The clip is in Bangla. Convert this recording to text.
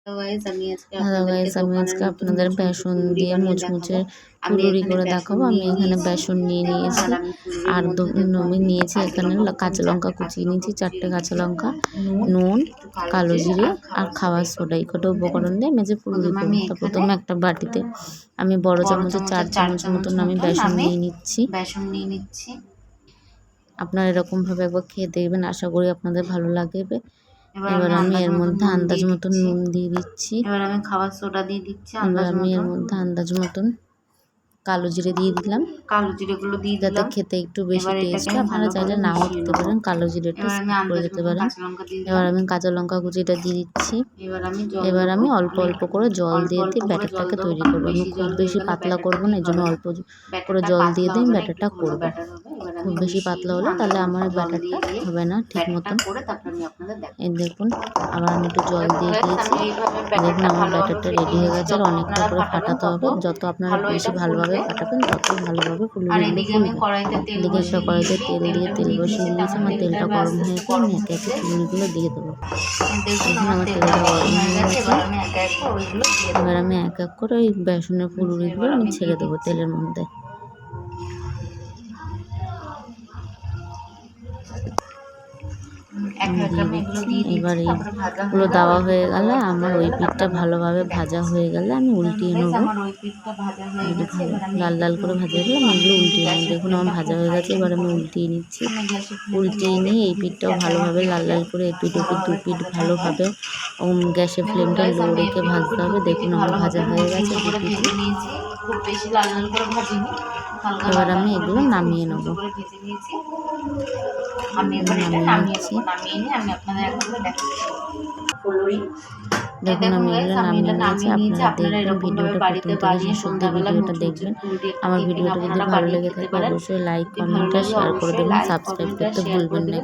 হ্যালো গাইস, আমি আজকে আপনাদের বেসন দিয়ে মুচমুচে ফুলুরি করে দেখাবো। আমি এখানে বেসন নিয়ে নিয়েছি আর আমি নিয়েছি এখানে কাঁচা লঙ্কা কুচিয়ে নিয়েছি, 4টে কাঁচা লঙ্কা, নুন, কালো জিরে আর খাওয়ার সোডা। এই কটা উপকরণ দিয়ে মেজে ফুলুরি করবো। তা প্রথমে একটা বাটিতে আমি বড় চামচে 4 চামচ মতন আমি বেসন নিয়ে নিচ্ছি। আপনারা এরকমভাবে একবার খেয়ে দেখবেন, আশা করি আপনাদের ভালো লাগবে। এবার আমি এর মধ্যে আন্দাজ মতন নুন দিয়ে দিচ্ছি। এবার আমি খাবার সোডা দিয়ে দিচ্ছি। এবার আমি এর মধ্যে আন্দাজ মতন কালো জিরে দিয়ে দিলাম, কালো জিরেগুলো দিয়ে যাতে দিলাম। খেতে একটু বেশি টেস্ট হয়। আপনারা চাইলে নাও দিতে পারেন, কালো জিরেটা স্কিপ করে দিতে পারেন। এবার আমি কাঁচা লঙ্কা কুচিটা দিয়ে দিচ্ছি। এবার আমি অল্প অল্প করে জল দিয়ে ব্যাটারটাকে তৈরি করবো। আমি খুব বেশি পাতলা করবো না, এই জন্য অল্প করে জল দিয়ে দিয়ে ব্যাটারটা করবো। খুব বেশি পাতলা হলে তাহলে আমার ব্যাটারটা হবে না ঠিক মতন। এই দেখুন, আবার আমি একটু জল দিয়ে দিয়েছি। দেখুন আমার ব্যাটারটা রেডি হয়ে গেছে। আর অনেকটা করে ফাটাতে হবে, যত আপনারা বেশি ভালোভাবে ফাটাবেন তত ভালোভাবে ফুলুরিগুলো ফুলবে। এদিকে একটা কড়াইতে তেল দিয়ে তেল বসিয়ে দিয়েছি। আমার তেলটা গরম হয়ে গেলে আমি একে একে ফুলুরিগুলো দিয়ে দেবো। দেখুন আমার তেলটা গরম হয়ে গেছে। এবার আমি এক এক করে ওই বেসনের ফুলুরিগুলো আমি ছেড়ে দেবো তেলের মধ্যে। এবার এইগুলো দেওয়া হয়ে গেলে আমার ওই পিঠটা ভালোভাবে ভাজা হয়ে গেলে আমি উল্টিয়ে নেবো। লাল লাল করে ভাজা হয়ে গেলে আমি এগুলো উল্টিয়ে নেব। দেখুন আমার ভাজা হয়ে গেছে, এবার আমি উল্টিয়ে নিচ্ছি। উল্টিয়ে নিয়ে এই পিঠটাও ভালোভাবে লাল লাল করে এপিঠ ওপিঠ দু পিঠ ভালোভাবে গ্যাসের ফ্লেমটা লো রেখে ভাজতে হবে। দেখুন আমার ভাজা হয়ে গেছে দু পিঠ। এবার আমি এগুলো নামিয়ে নেবো। দেখুন আমি এগুলো নামিয়ে নিয়েছি। আপনারা দেখবেন, ভিডিওটা প্রথম থেকে শেষ অবধি ভিডিওটা দেখবেন। আমার ভিডিওটা যদি ভালো লেগে থাকে অবশ্যই লাইক, কমেন্ট আর শেয়ার করে দেবেন। সাবস্ক্রাইব করতে ভুলবেন না।